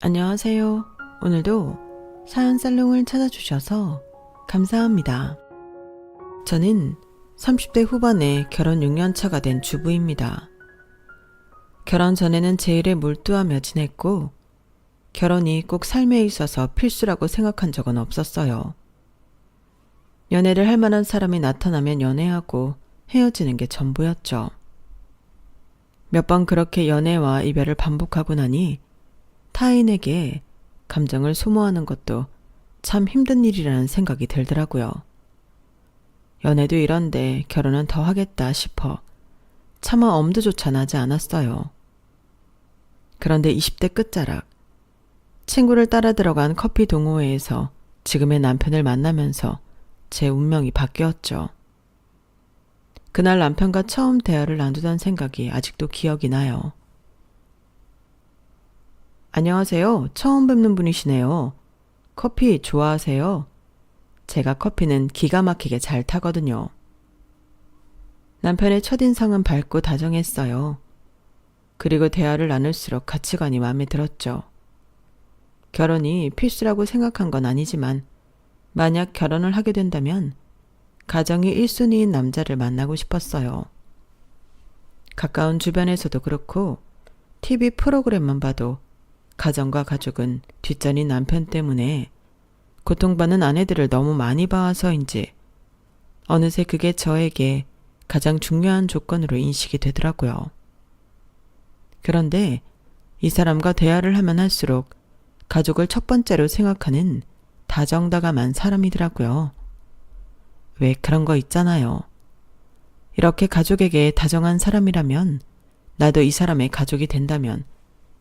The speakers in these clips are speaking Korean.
안녕하세요. 오늘도 사연 살롱을 찾아주셔서 감사합니다. 저는 30대 후반에 결혼 6년 차가 된 주부입니다. 결혼 전에는 제 일에 몰두하며 지냈고 결혼이 꼭 삶에 있어서 필수라고 생각한 적은 없었어요. 연애를 할 만한 사람이 나타나면 연애하고 헤어지는 게 전부였죠. 몇 번 그렇게 연애와 이별을 반복하고 나니 타인에게 감정을 소모하는 것도 참 힘든 일이라는 생각이 들더라고요. 연애도 이런데 결혼은 더 하겠다 싶어 차마 엄두조차 나지 않았어요. 그런데 20대 끝자락 친구를 따라 들어간 커피 동호회에서 지금의 남편을 만나면서 제 운명이 바뀌었죠. 그날 남편과 처음 대화를 나누던 생각이 아직도 기억이 나요. 안녕하세요. 처음 뵙는 분이시네요. 커피 좋아하세요? 제가 커피는 기가 막히게 잘 타거든요. 남편의 첫인상은 밝고 다정했어요. 그리고 대화를 나눌수록 가치관이 마음에 들었죠. 결혼이 필수라고 생각한 건 아니지만 만약 결혼을 하게 된다면 가정이 1순위인 남자를 만나고 싶었어요. 가까운 주변에서도 그렇고 TV 프로그램만 봐도 가정과 가족은 뒷전인 남편 때문에 고통받는 아내들을 너무 많이 봐와서인지 어느새 그게 저에게 가장 중요한 조건으로 인식이 되더라고요. 그런데 이 사람과 대화를 하면 할수록 가족을 첫 번째로 생각하는 다정다감한 사람이더라고요. 왜 그런 거 있잖아요. 이렇게 가족에게 다정한 사람이라면 나도 이 사람의 가족이 된다면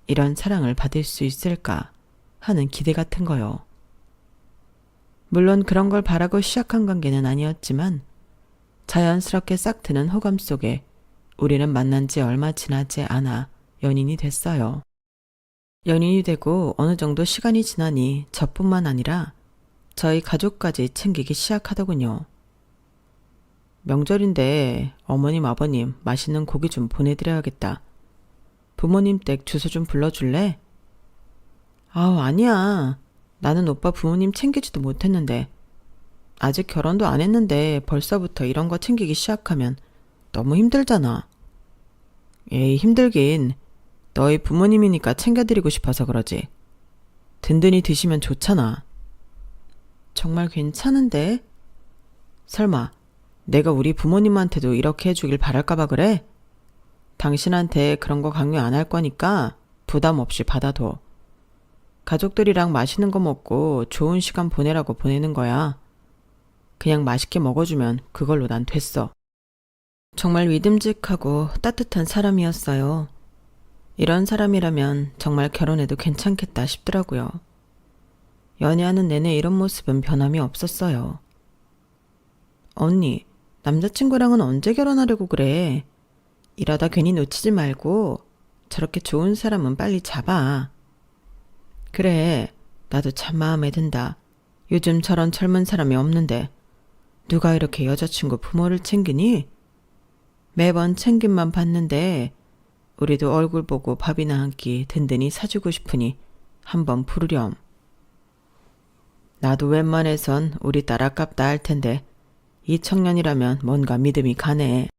이런 사랑을 받을 수 있을까 하는 기대 같은 거요. 물론 그런 걸 바라고 시작한 관계는 아니었지만 자연스럽게 싹 트는 호감 속에 우리는 만난 지 얼마 지나지 않아 연인이 됐어요. 연인이 되고 어느 정도 시간이 지나니 저뿐만 아니라 저희 가족까지 챙기기 시작하더군요. 명절인데 어머님 아버님 맛있는 고기 좀 보내드려야겠다. 부모님 댁 주소 좀 불러줄래? 아우 아니야. 나는 오빠 부모님 챙기지도 못했는데 아직 결혼도 안 했는데 벌써부터 이런 거 챙기기 시작하면 너무 힘들잖아. 에이 힘들긴 너희 부모님이니까 챙겨드리고 싶어서 그러지. 든든히 드시면 좋잖아. 정말 괜찮은데? 설마 내가 우리 부모님한테도 이렇게 해주길 바랄까봐 그래? 당신한테 그런 거 강요 안 할 거니까 부담 없이 받아둬. 가족들이랑 맛있는 거 먹고 좋은 시간 보내라고 보내는 거야. 그냥 맛있게 먹어주면 그걸로 난 됐어. 정말 믿음직하고 따뜻한 사람이었어요. 이런 사람이라면 정말 결혼해도 괜찮겠다 싶더라고요. 연애하는 내내 이런 모습은 변함이 없었어요. 언니, 남자친구랑은 언제 결혼하려고 그래? 이러다 괜히 놓치지 말고 저렇게 좋은 사람은 빨리 잡아. 그래, 나도 참 마음에 든다. 요즘 저런 젊은 사람이 없는데 누가 이렇게 여자친구 부모를 챙기니? 매번 챙김만 받는데 우리도 얼굴 보고 밥이나 한 끼 든든히 사주고 싶으니 한번 부르렴. 나도 웬만해선 우리 딸 아깝다 할 텐데 이 청년이라면 뭔가 믿음이 가네.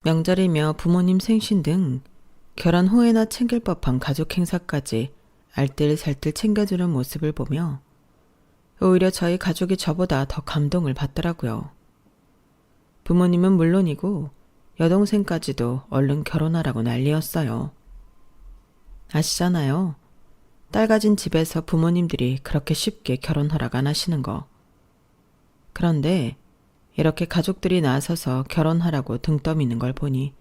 명절이며 부모님 생신 등 결혼 후에나 챙길 법한 가족 행사까지 알뜰살뜰 챙겨주는 모습을 보며 오히려 저희 가족이 저보다 더 감동을 받더라고요. 부모님은 물론이고 여동생까지도 얼른 결혼하라고 난리였어요. 아시잖아요. 딸 가진 집에서 부모님들이 그렇게 쉽게 결혼 허락 안 하시는 거. 그런데 이렇게 가족들이 나서서 결혼하라고 등 떠미는 걸 보니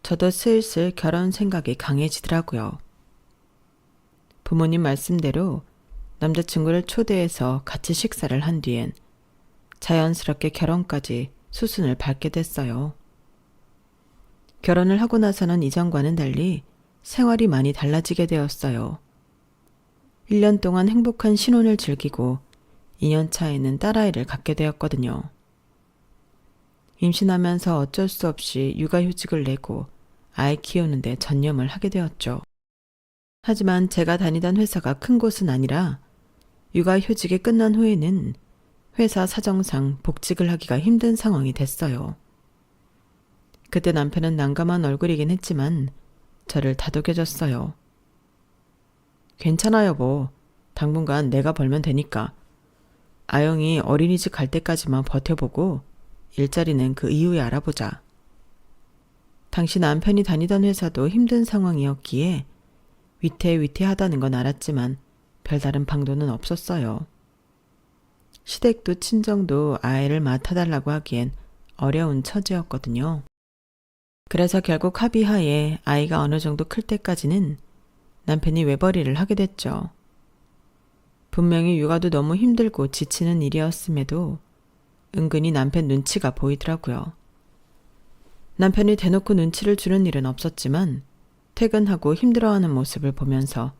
저도 슬슬 결혼 생각이 강해지더라고요. 부모님 말씀대로 남자친구를 초대해서 같이 식사를 한 뒤엔 자연스럽게 결혼까지 수순을 밟게 됐어요. 결혼을 하고 나서는 이전과는 달리 생활이 많이 달라지게 되었어요. 1년 동안 행복한 신혼을 즐기고 2년 차에는 딸아이를 갖게 되었거든요. 임신하면서 어쩔 수 없이 육아휴직을 내고 아이 키우는데 전념을 하게 되었죠. 하지만 제가 다니던 회사가 큰 곳은 아니라 육아휴직이 끝난 후에는 회사 사정상 복직을 하기가 힘든 상황이 됐어요. 그때 남편은 난감한 얼굴이긴 했지만 저를 다독여줬어요. 괜찮아 여보. 당분간 내가 벌면 되니까. 아영이 어린이집 갈 때까지만 버텨보고 일자리는 그 이후에 알아보자. 당시 남편이 다니던 회사도 힘든 상황이었기에 위태위태하다는 건 알았지만 별다른 방도는 없었어요. 시댁도 친정도 아이를 맡아달라고 하기엔 어려운 처지였거든요. 그래서 결국 합의하에 아이가 어느 정도 클 때까지는 남편이 외벌이를 하게 됐죠. 분명히 육아도 너무 힘들고 지치는 일이었음에도 은근히 남편 눈치가 보이더라고요. 남편이 대놓고 눈치를 주는 일은 없었지만 퇴근하고 힘들어하는 모습을 보면서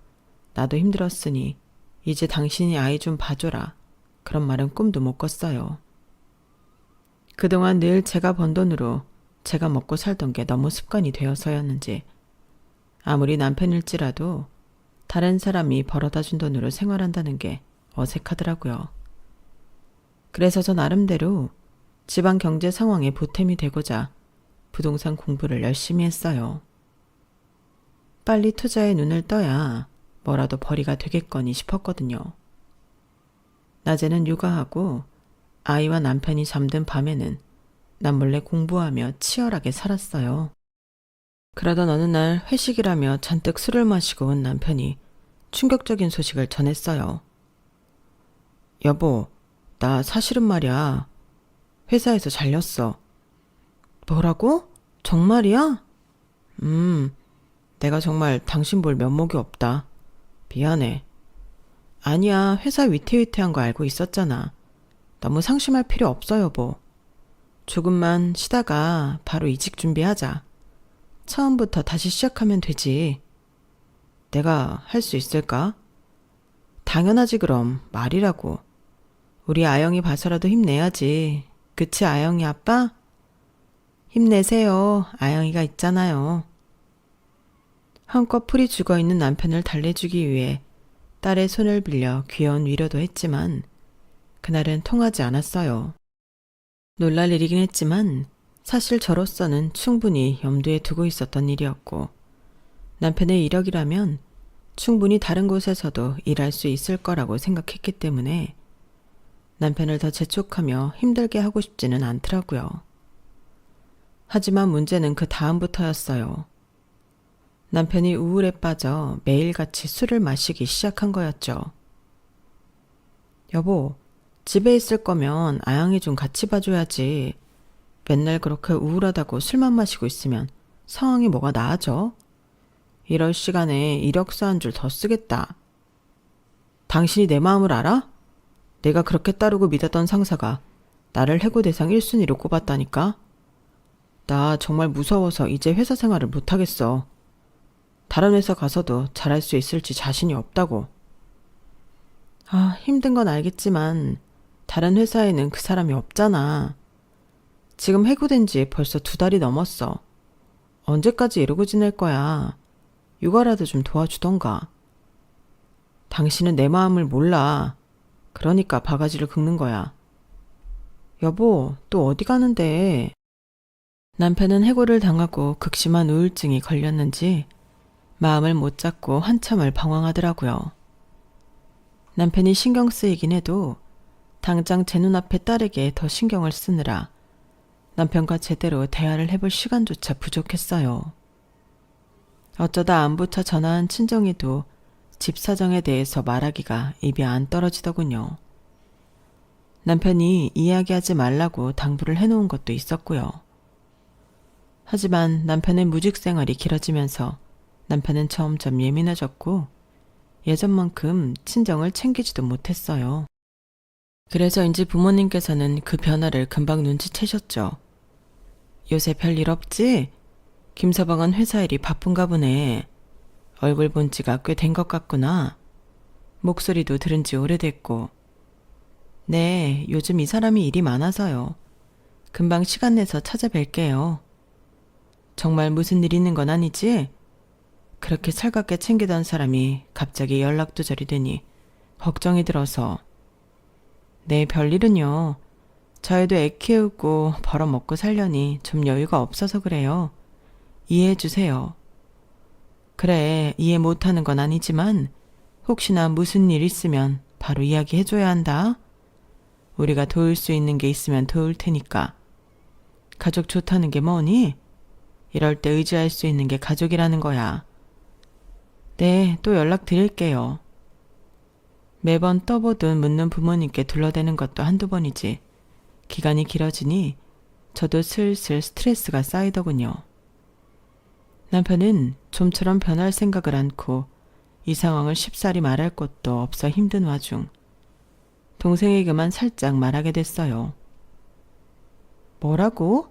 나도 힘들었으니 이제 당신이 아이 좀 봐줘라. 그런 말은 꿈도 못 꿨어요. 그동안 늘 제가 번 돈으로 제가 먹고 살던 게 너무 습관이 되어서였는지 아무리 남편일지라도 다른 사람이 벌어다 준 돈으로 생활한다는 게 어색하더라고요. 그래서 저 나름대로 집안 경제 상황에 보탬이 되고자 부동산 공부를 열심히 했어요. 빨리 투자에 눈을 떠야 뭐라도 벌이가 되겠거니 싶었거든요. 낮에는 육아하고 아이와 남편이 잠든 밤에는 남몰래 공부하며 치열하게 살았어요. 그러던 어느 날 회식이라며 잔뜩 술을 마시고 온 남편이 충격적인 소식을 전했어요. 여보, 나 사실은 말이야. 회사에서 잘렸어. 뭐라고? 정말이야? 내가 정말 당신 볼 면목이 없다. 미안해. 아니야, 회사 위태위태한 거 알고 있었잖아. 너무 상심할 필요 없어, 여보. 조금만 쉬다가 바로 이직 준비하자. 처음부터 다시 시작하면 되지. 내가 할 수 있을까? 당연하지 그럼. 말이라고. 우리 아영이 봐서라도 힘내야지. 그치 아영이 아빠? 힘내세요. 아영이가 있잖아요. 한껏 풀이 죽어있는 남편을 달래주기 위해 딸의 손을 빌려 귀여운 위로도 했지만 그날은 통하지 않았어요. 놀랄 일이긴 했지만 사실 저로서는 충분히 염두에 두고 있었던 일이었고 남편의 이력이라면 충분히 다른 곳에서도 일할 수 있을 거라고 생각했기 때문에 남편을 더 재촉하며 힘들게 하고 싶지는 않더라고요. 하지만 문제는 그 다음부터였어요. 남편이 우울에 빠져 매일같이 술을 마시기 시작한 거였죠. 여보, 집에 있을 거면 아영이 좀 같이 봐줘야지. 맨날 그렇게 우울하다고 술만 마시고 있으면 상황이 뭐가 나아져? 이럴 시간에 이력서 한 줄 더 쓰겠다. 당신이 내 마음을 알아? 내가 그렇게 따르고 믿었던 상사가 나를 해고 대상 1순위로 꼽았다니까? 나 정말 무서워서 이제 회사 생활을 못하겠어. 다른 회사 가서도 잘할 수 있을지 자신이 없다고. 힘든 건 알겠지만 다른 회사에는 그 사람이 없잖아. 지금 해고된 지 벌써 2달이 넘었어. 언제까지 이러고 지낼 거야. 육아라도 좀 도와주던가. 당신은 내 마음을 몰라. 그러니까 바가지를 긁는 거야. 여보, 또 어디 가는데? 남편은 해고를 당하고 극심한 우울증이 걸렸는지 마음을 못 잡고 한참을 방황하더라고요. 남편이 신경 쓰이긴 해도 당장 제 눈앞에 딸에게 더 신경을 쓰느라 남편과 제대로 대화를 해볼 시간조차 부족했어요. 어쩌다 안부차 전화한 친정에도 집 사정에 대해서 말하기가 입이 안 떨어지더군요. 남편이 이야기하지 말라고 당부를 해놓은 것도 있었고요. 하지만 남편의 무직 생활이 길어지면서 남편은 점점 예민해졌고 예전만큼 친정을 챙기지도 못했어요. 그래서인지 부모님께서는 그 변화를 금방 눈치채셨죠. 요새 별일 없지? 김서방은 회사 일이 바쁜가 보네. 얼굴 본 지가 꽤 된 것 같구나. 목소리도 들은 지 오래됐고. 네, 요즘 이 사람이 일이 많아서요. 금방 시간 내서 찾아뵐게요. 정말 무슨 일 있는 건 아니지? 그렇게 살갑게 챙기던 사람이 갑자기 연락 두절이 되니 걱정이 들어서. 네, 별일은요. 저희도 애 키우고 벌어먹고 살려니 좀 여유가 없어서 그래요. 이해해 주세요. 그래, 이해 못하는 건 아니지만 혹시나 무슨 일 있으면 바로 이야기해줘야 한다. 우리가 도울 수 있는 게 있으면 도울 테니까. 가족 좋다는 게 뭐니? 이럴 때 의지할 수 있는 게 가족이라는 거야. 네, 또 연락드릴게요. 매번 떠보든 묻는 부모님께 둘러대는 것도 한두 번이지. 기간이 길어지니 저도 슬슬 스트레스가 쌓이더군요. 남편은 좀처럼 변할 생각을 않고 이 상황을 쉽사리 말할 것도 없어 힘든 와중 동생에게만 살짝 말하게 됐어요. 뭐라고?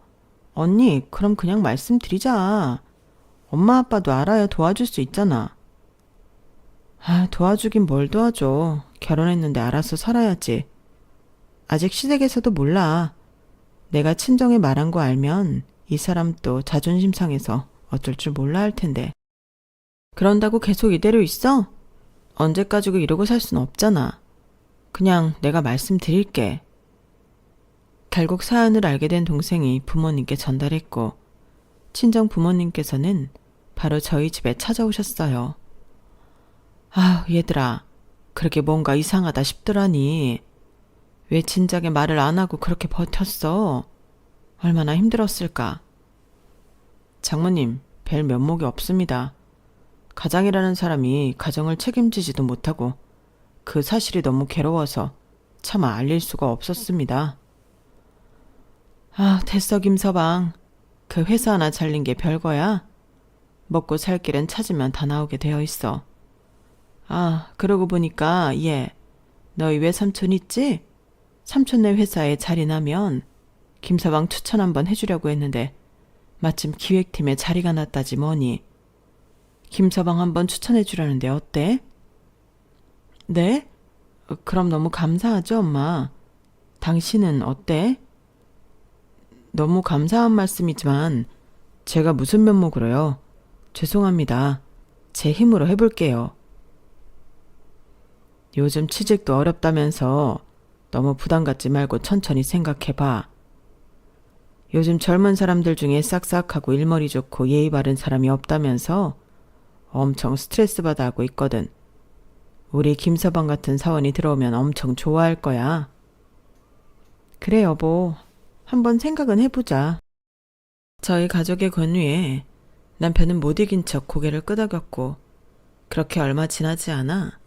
언니, 그럼 그냥 말씀드리자. 엄마 아빠도 알아야 도와줄 수 있잖아. 도와주긴 뭘 도와줘. 결혼했는데 알아서 살아야지. 아직 시댁에서도 몰라. 내가 친정에 말한 거 알면 이 사람 또 자존심 상해서 어쩔 줄 몰라 할 텐데. 그런다고 계속 이대로 있어? 언제까지고 이러고 살 순 없잖아. 그냥 내가 말씀드릴게. 결국 사연을 알게 된 동생이 부모님께 전달했고 친정 부모님께서는 바로 저희 집에 찾아오셨어요. 얘들아, 그렇게 뭔가 이상하다 싶더라니. 왜 진작에 말을 안 하고 그렇게 버텼어? 얼마나 힘들었을까? 장모님, 별 면목이 없습니다. 가장이라는 사람이 가정을 책임지지도 못하고 그 사실이 너무 괴로워서 차마 알릴 수가 없었습니다. 됐어 김서방. 그 회사 하나 잘린 게 별거야? 먹고 살 길은 찾으면 다 나오게 되어 있어. 그러고 보니까 너희 외삼촌 있지? 삼촌네 회사에 자리 나면 김서방 추천 한번 해주려고 했는데 마침 기획팀에 자리가 났다지 뭐니. 김서방 한번 추천해주라는데 어때? 네? 그럼 너무 감사하죠, 엄마. 당신은 어때? 너무 감사한 말씀이지만 제가 무슨 면목으로요? 죄송합니다. 제 힘으로 해볼게요. 요즘 취직도 어렵다면서 너무 부담 갖지 말고 천천히 생각해봐. 요즘 젊은 사람들 중에 싹싹하고 일머리 좋고 예의 바른 사람이 없다면서 엄청 스트레스 받아 하고 있거든. 우리 김서방 같은 사원이 들어오면 엄청 좋아할 거야. 그래 여보, 한번 생각은 해보자. 저희 가족의 권유에 남편은 못 이긴 척 고개를 끄덕였고 그렇게 얼마 지나지 않아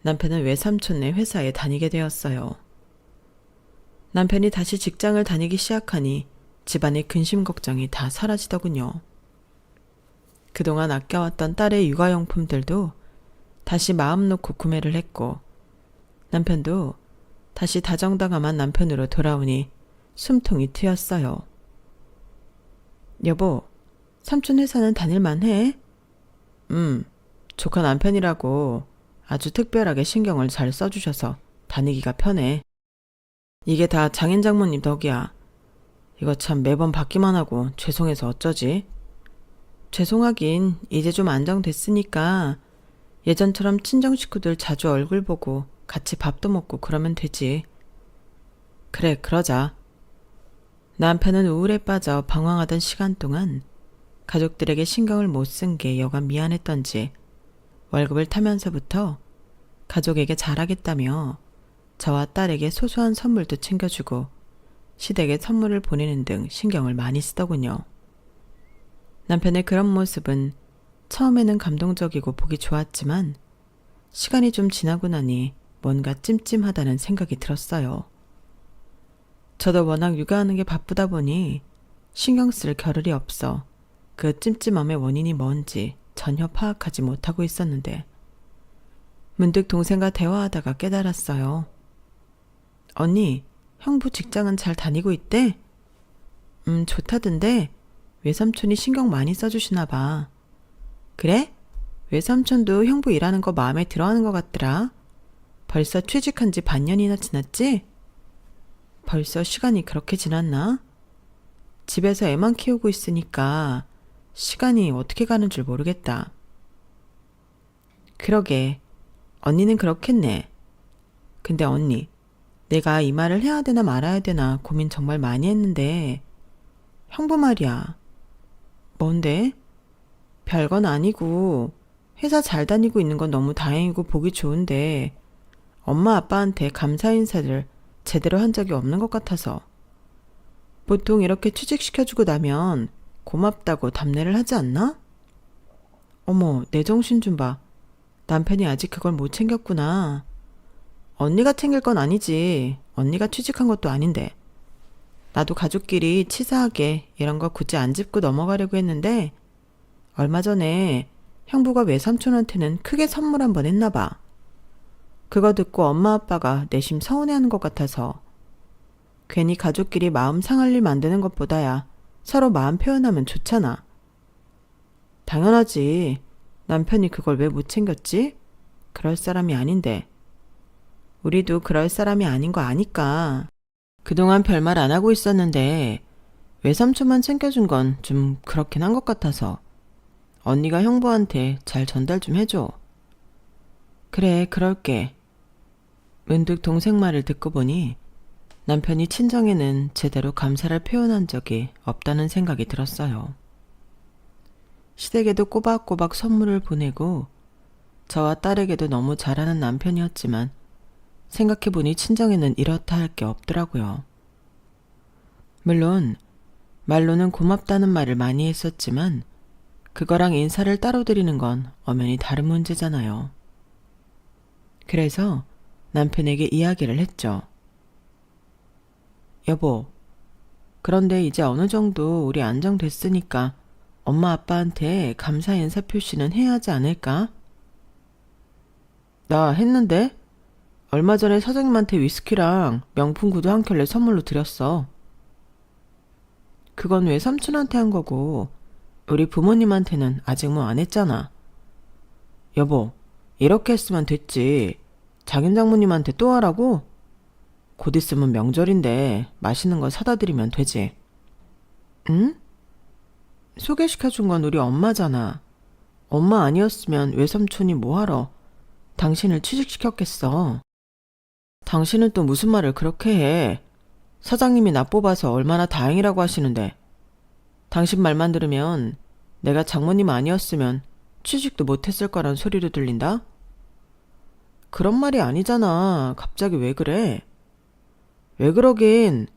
남편은 외삼촌네 회사에 다니게 되었어요. 남편이 다시 직장을 다니기 시작하니 집안의 근심 걱정이 다 사라지더군요. 그동안 아껴왔던 딸의 육아용품들도 다시 마음 놓고 구매를 했고 남편도 다시 다정다감한 남편으로 돌아오니 숨통이 트였어요. 여보, 삼촌 회사는 다닐만 해? 조카 남편이라고 아주 특별하게 신경을 잘 써주셔서 다니기가 편해. 이게 다 장인 장모님 덕이야. 이거 참 매번 받기만 하고 죄송해서 어쩌지? 죄송하긴 이제 좀 안정됐으니까 예전처럼 친정 식구들 자주 얼굴 보고 같이 밥도 먹고 그러면 되지. 그래, 그러자. 남편은 우울에 빠져 방황하던 시간 동안 가족들에게 신경을 못 쓴 게 여간 미안했던지 월급을 타면서부터 가족에게 잘하겠다며 저와 딸에게 소소한 선물도 챙겨주고 시댁에 선물을 보내는 등 신경을 많이 쓰더군요. 남편의 그런 모습은 처음에는 감동적이고 보기 좋았지만 시간이 좀 지나고 나니 뭔가 찜찜하다는 생각이 들었어요. 저도 워낙 육아하는 게 바쁘다 보니 신경 쓸 겨를이 없어 그 찜찜함의 원인이 뭔지 전혀 파악하지 못하고 있었는데 문득 동생과 대화하다가 깨달았어요. 언니, 형부 직장은 잘 다니고 있대? 좋다던데 외삼촌이 신경 많이 써주시나 봐. 그래? 외삼촌도 형부 일하는 거 마음에 들어하는 것 같더라. 벌써 취직한 지 반년이나 지났지? 벌써 시간이 그렇게 지났나? 집에서 애만 키우고 있으니까 시간이 어떻게 가는 줄 모르겠다. 그러게. 언니는 그렇겠네. 근데 언니, 내가 이 말을 해야 되나 말아야 되나 고민 정말 많이 했는데, 형부 말이야. 뭔데? 별건 아니고, 회사 잘 다니고 있는 건 너무 다행이고 보기 좋은데, 엄마 아빠한테 감사 인사를 제대로 한 적이 없는 것 같아서. 보통 이렇게 취직시켜주고 나면 고맙다고 답례를 하지 않나? 어머, 내 정신 좀 봐. 남편이 아직 그걸 못 챙겼구나. 언니가 챙길 건 아니지. 언니가 취직한 것도 아닌데. 나도 가족끼리 치사하게 이런 거 굳이 안 짚고 넘어가려고 했는데 얼마 전에 형부가 외삼촌한테는 크게 선물 한번 했나 봐. 그거 듣고 엄마 아빠가 내심 서운해하는 것 같아서 괜히 가족끼리 마음 상할 일 만드는 것보다야 서로 마음 표현하면 좋잖아. 당연하지. 남편이 그걸 왜 못 챙겼지? 그럴 사람이 아닌데. 우리도 그럴 사람이 아닌 거 아니까. 그동안 별말 안 하고 있었는데 외삼촌만 챙겨준 건 좀 그렇긴 한 것 같아서 언니가 형부한테 잘 전달 좀 해줘. 그래, 그럴게. 문득 동생 말을 듣고 보니 남편이 친정에는 제대로 감사를 표현한 적이 없다는 생각이 들었어요. 시댁에도 꼬박꼬박 선물을 보내고 저와 딸에게도 너무 잘하는 남편이었지만 생각해보니 친정에는 이렇다 할 게 없더라고요. 물론 말로는 고맙다는 말을 많이 했었지만 그거랑 인사를 따로 드리는 건 엄연히 다른 문제잖아요. 그래서 남편에게 이야기를 했죠. 여보, 그런데 이제 어느 정도 우리 안정됐으니까 엄마 아빠한테 감사 인사 표시는 해야 하지 않을까? 나 했는데? 얼마 전에 사장님한테 위스키랑 명품 구두 한 켤레 선물로 드렸어. 그건 왜 삼촌한테 한 거고 우리 부모님한테는 아직 뭐 안 했잖아. 여보, 이렇게 했으면 됐지. 장인 장모님한테 또 하라고? 곧 있으면 명절인데 맛있는 거 사다 드리면 되지. 응? 소개시켜준 건 우리 엄마잖아. 엄마 아니었으면 외삼촌이 뭐하러 당신을 취직시켰겠어. 당신은 또 무슨 말을 그렇게 해. 사장님이 나 뽑아서 얼마나 다행이라고 하시는데. 당신 말만 들으면 내가 장모님 아니었으면 취직도 못했을 거란 소리로 들린다? 그런 말이 아니잖아. 갑자기 왜 그래? 왜 그러긴.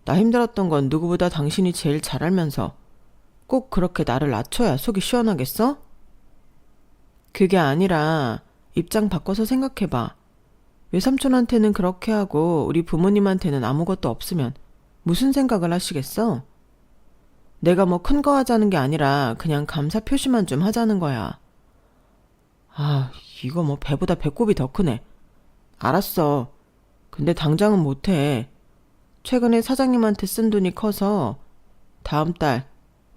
나 힘들었던 건 누구보다 당신이 제일 잘 알면서 꼭 그렇게 나를 낮춰야 속이 시원하겠어? 그게 아니라 입장 바꿔서 생각해봐. 외삼촌한테는 그렇게 하고 우리 부모님한테는 아무것도 없으면 무슨 생각을 하시겠어? 내가 뭐 큰 거 하자는 게 아니라 그냥 감사 표시만 좀 하자는 거야. 아, 이거 뭐 배보다 배꼽이 더 크네. 알았어. 근데 당장은 못해. 최근에 사장님한테 쓴 돈이 커서 다음 달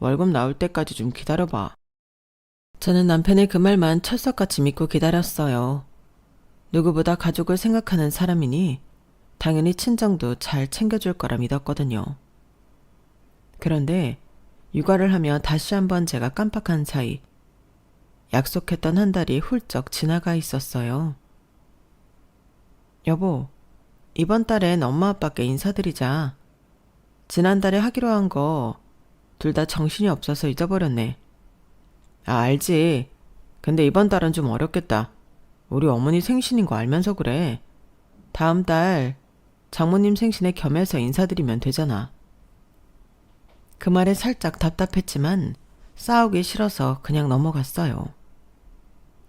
월급 나올 때까지 좀 기다려봐. 저는 남편의 그 말만 철석같이 믿고 기다렸어요. 누구보다 가족을 생각하는 사람이니 당연히 친정도 잘 챙겨줄 거라 믿었거든요. 그런데 육아를 하며 다시 한번 제가 깜빡한 사이 약속했던 한 달이 훌쩍 지나가 있었어요. 여보, 이번 달엔 엄마 아빠께 인사드리자. 지난달에 하기로 한 거 둘 다 정신이 없어서 잊어버렸네. 아, 알지. 근데 이번 달은 좀 어렵겠다. 우리 어머니 생신인 거 알면서 그래. 다음 달 장모님 생신에 겸해서 인사드리면 되잖아. 그 말에 살짝 답답했지만 싸우기 싫어서 그냥 넘어갔어요.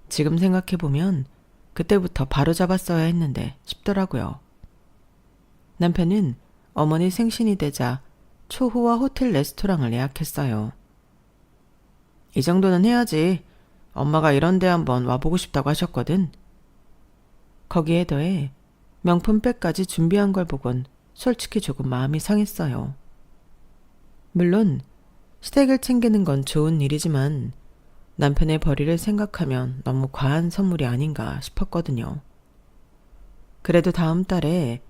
지금 생각해보면 그때부터 바로 잡았어야 했는데 싶더라고요. 남편은 어머니 생신이 되자 초호화 호텔 레스토랑을 예약했어요. 이 정도는 해야지. 엄마가 이런 데 한번 와보고 싶다고 하셨거든. 거기에 더해 명품백까지 준비한 걸 보곤 솔직히 조금 마음이 상했어요. 물론 시댁을 챙기는 건 좋은 일이지만 남편의 벌이를 생각하면 너무 과한 선물이 아닌가 싶었거든요. 그래도 다음 달에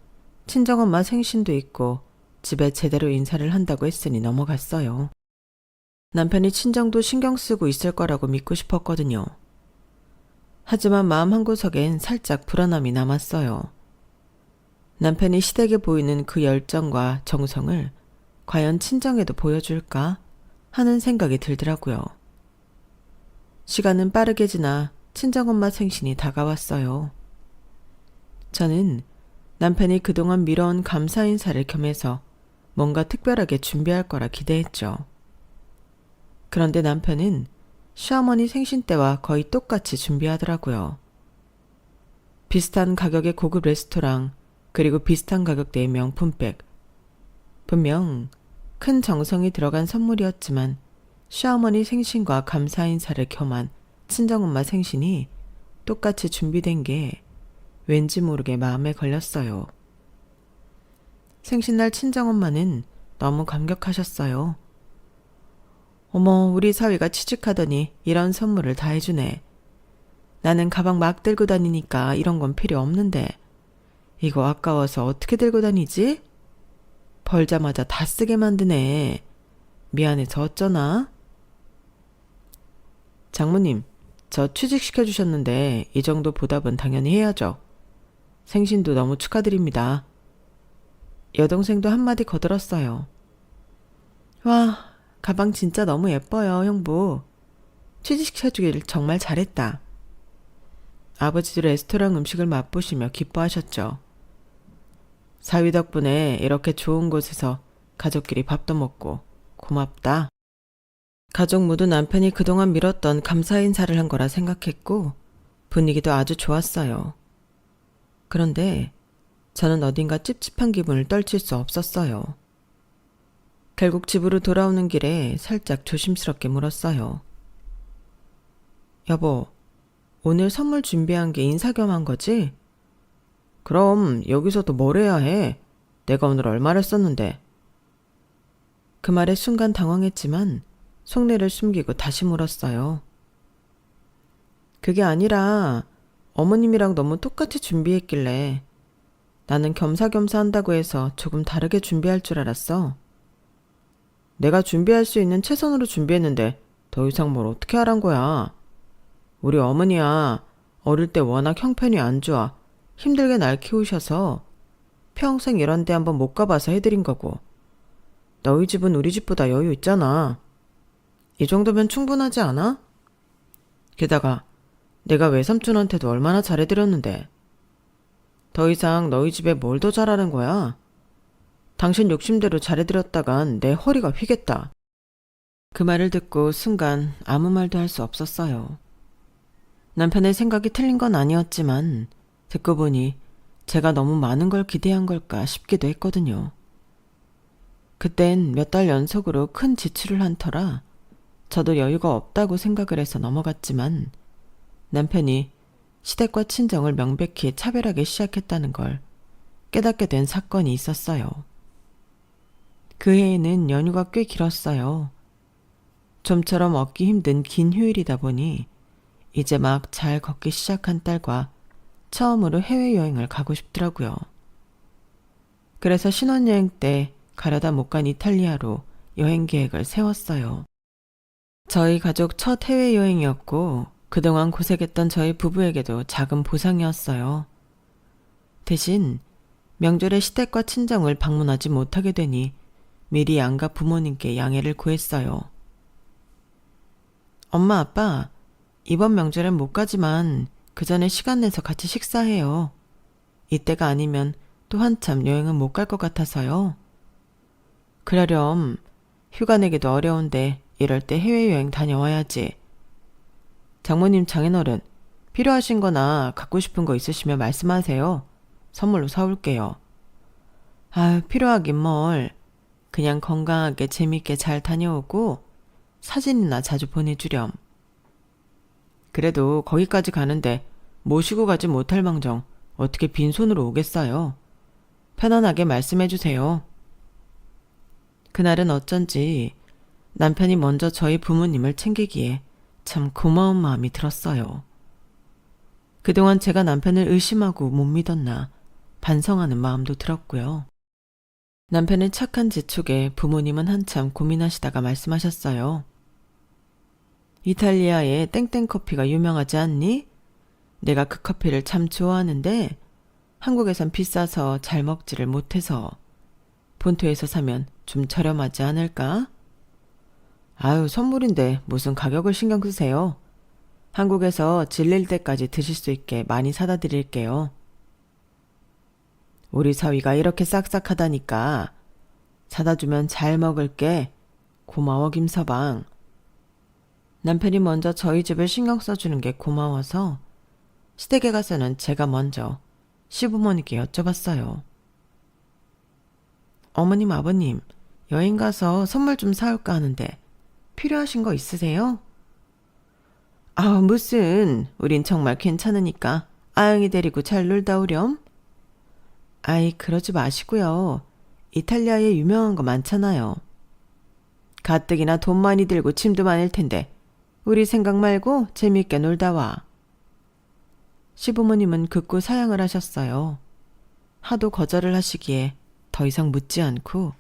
친정엄마 생신도 있고 집에 제대로 인사를 한다고 했으니 넘어갔어요. 남편이 친정도 신경 쓰고 있을 거라고 믿고 싶었거든요. 하지만 마음 한구석엔 살짝 불안함이 남았어요. 남편이 시댁에 보이는 그 열정과 정성을 과연 친정에도 보여줄까 하는 생각이 들더라고요. 시간은 빠르게 지나 친정엄마 생신이 다가왔어요. 저는 남편이 그동안 미뤄온 감사 인사를 겸해서 뭔가 특별하게 준비할 거라 기대했죠. 그런데 남편은 시어머니 생신 때와 거의 똑같이 준비하더라고요. 비슷한 가격의 고급 레스토랑, 그리고 비슷한 가격대의 명품백. 분명 큰 정성이 들어간 선물이었지만 시어머니 생신과 감사 인사를 겸한 친정엄마 생신이 똑같이 준비된 게 왠지 모르게 마음에 걸렸어요. 생신날 친정엄마는 너무 감격하셨어요. 어머, 우리 사위가 취직하더니 이런 선물을 다 해주네. 나는 가방 막 들고 다니니까 이런 건 필요 없는데 이거 아까워서 어떻게 들고 다니지? 벌자마자 다 쓰게 만드네. 미안해서 어쩌나? 장모님, 저 취직시켜주셨는데 이 정도 보답은 당연히 해야죠. 생신도 너무 축하드립니다. 여동생도 한마디 거들었어요. 와, 가방 진짜 너무 예뻐요, 형부. 취직시켜주길 정말 잘했다. 아버지도 레스토랑 음식을 맛보시며 기뻐하셨죠. 사위 덕분에 이렇게 좋은 곳에서 가족끼리 밥도 먹고 고맙다. 가족 모두 남편이 그동안 미뤘던 감사 인사를 한 거라 생각했고 분위기도 아주 좋았어요. 그런데 저는 어딘가 찝찝한 기분을 떨칠 수 없었어요. 결국 집으로 돌아오는 길에 살짝 조심스럽게 물었어요. 여보, 오늘 선물 준비한 게 인사 겸 한 거지? 그럼 여기서도 뭘 해야 해? 내가 오늘 얼마를 썼는데. 그 말에 순간 당황했지만 속내를 숨기고 다시 물었어요. 그게 아니라 어머님이랑 너무 똑같이 준비했길래 나는 겸사겸사 한다고 해서 조금 다르게 준비할 줄 알았어. 내가 준비할 수 있는 최선으로 준비했는데 더 이상 뭘 어떻게 하란 거야. 우리 어머니야 어릴 때 워낙 형편이 안 좋아 힘들게 날 키우셔서 평생 이런 데 한번 못 가봐서 해드린 거고 너희 집은 우리 집보다 여유 있잖아. 이 정도면 충분하지 않아? 게다가 내가 외삼촌한테도 얼마나 잘해드렸는데 더 이상 너희 집에 뭘 더 잘하는 거야? 당신 욕심대로 잘해드렸다간 내 허리가 휘겠다. 그 말을 듣고 순간 아무 말도 할 수 없었어요. 남편의 생각이 틀린 건 아니었지만 듣고 보니 제가 너무 많은 걸 기대한 걸까 싶기도 했거든요. 그땐 몇 달 연속으로 큰 지출을 한 터라 저도 여유가 없다고 생각을 해서 넘어갔지만 남편이 시댁과 친정을 명백히 차별하기 시작했다는 걸 깨닫게 된 사건이 있었어요. 그 해에는 연휴가 꽤 길었어요. 좀처럼 얻기 힘든 긴 휴일이다 보니 이제 막 잘 걷기 시작한 딸과 처음으로 해외여행을 가고 싶더라고요. 그래서 신혼여행 때 가려다 못 간 이탈리아로 여행 계획을 세웠어요. 저희 가족 첫 해외여행이었고 그동안 고생했던 저희 부부에게도 작은 보상이었어요. 대신 명절에 시댁과 친정을 방문하지 못하게 되니 미리 양가 부모님께 양해를 구했어요. 엄마, 아빠, 이번 명절엔 못 가지만 그 전에 시간 내서 같이 식사해요. 이때가 아니면 또 한참 여행은 못 갈 것 같아서요. 그러렴. 휴가 내기도 어려운데 이럴 때 해외여행 다녀와야지. 장모님, 장인어른, 필요하신 거나 갖고 싶은 거 있으시면 말씀하세요. 선물로 사올게요. 아유, 필요하긴 뭘. 그냥 건강하게 재밌게 잘 다녀오고 사진이나 자주 보내주렴. 그래도 거기까지 가는데 모시고 가지 못할 망정 어떻게 빈손으로 오겠어요. 편안하게 말씀해주세요. 그날은 어쩐지 남편이 먼저 저희 부모님을 챙기기에 참 고마운 마음이 들었어요. 그동안 제가 남편을 의심하고 못 믿었나 반성하는 마음도 들었고요. 남편의 착한 재촉에 부모님은 한참 고민하시다가 말씀하셨어요. 이탈리아에 땡땡 커피가 유명하지 않니? 내가 그 커피를 참 좋아하는데 한국에선 비싸서 잘 먹지를 못해서 본토에서 사면 좀 저렴하지 않을까? 아유, 선물인데 무슨 가격을 신경 쓰세요? 한국에서 질릴 때까지 드실 수 있게 많이 사다 드릴게요. 우리 사위가 이렇게 싹싹하다니까. 사다 주면 잘 먹을게. 고마워, 김서방. 남편이 먼저 저희 집을 신경 써주는 게 고마워서 시댁에 가서는 제가 먼저 시부모님께 여쭤봤어요. 어머님, 아버님, 여행 가서 선물 좀 사올까 하는데 필요하신 거 있으세요? 아, 무슨. 우린 정말 괜찮으니까 아영이 데리고 잘 놀다 오렴. 아이, 그러지 마시고요. 이탈리아에 유명한 거 많잖아요. 가뜩이나 돈 많이 들고 짐도 많을 텐데 우리 생각 말고 재미있게 놀다 와. 시부모님은 극구 사양을 하셨어요. 하도 거절을 하시기에 더 이상 묻지 않고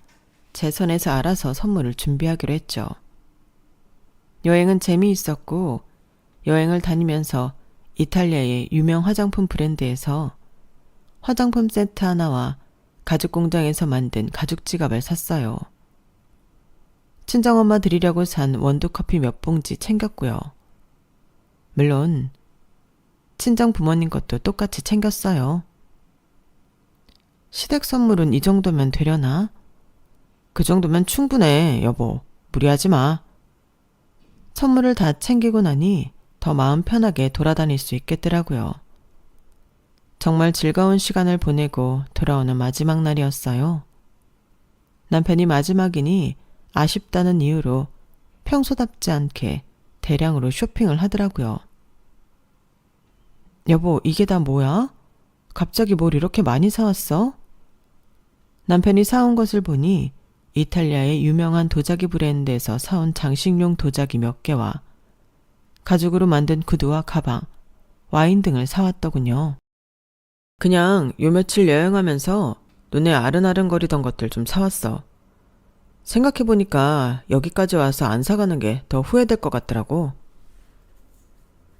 제 선에서 알아서 선물을 준비하기로 했죠. 여행은 재미있었고 여행을 다니면서 이탈리아의 유명 화장품 브랜드에서 화장품 세트 하나와 가죽 공장에서 만든 가죽 지갑을 샀어요. 친정엄마 드리려고 산 원두커피 몇 봉지 챙겼고요. 물론 친정 부모님 것도 똑같이 챙겼어요. 시댁 선물은 이 정도면 되려나? 그 정도면 충분해, 여보. 무리하지 마. 선물을 다 챙기고 나니 더 마음 편하게 돌아다닐 수 있겠더라고요. 정말 즐거운 시간을 보내고 돌아오는 마지막 날이었어요. 남편이 마지막이니 아쉽다는 이유로 평소답지 않게 대량으로 쇼핑을 하더라고요. 여보, 이게 다 뭐야? 갑자기 뭘 이렇게 많이 사왔어? 남편이 사온 것을 보니 이탈리아의 유명한 도자기 브랜드에서 사온 장식용 도자기 몇 개와 가죽으로 만든 구두와 가방, 와인 등을 사왔더군요. 그냥 요 며칠 여행하면서 눈에 아른아른거리던 것들 좀 사왔어. 생각해보니까 여기까지 와서 안 사가는 게 더 후회될 것 같더라고.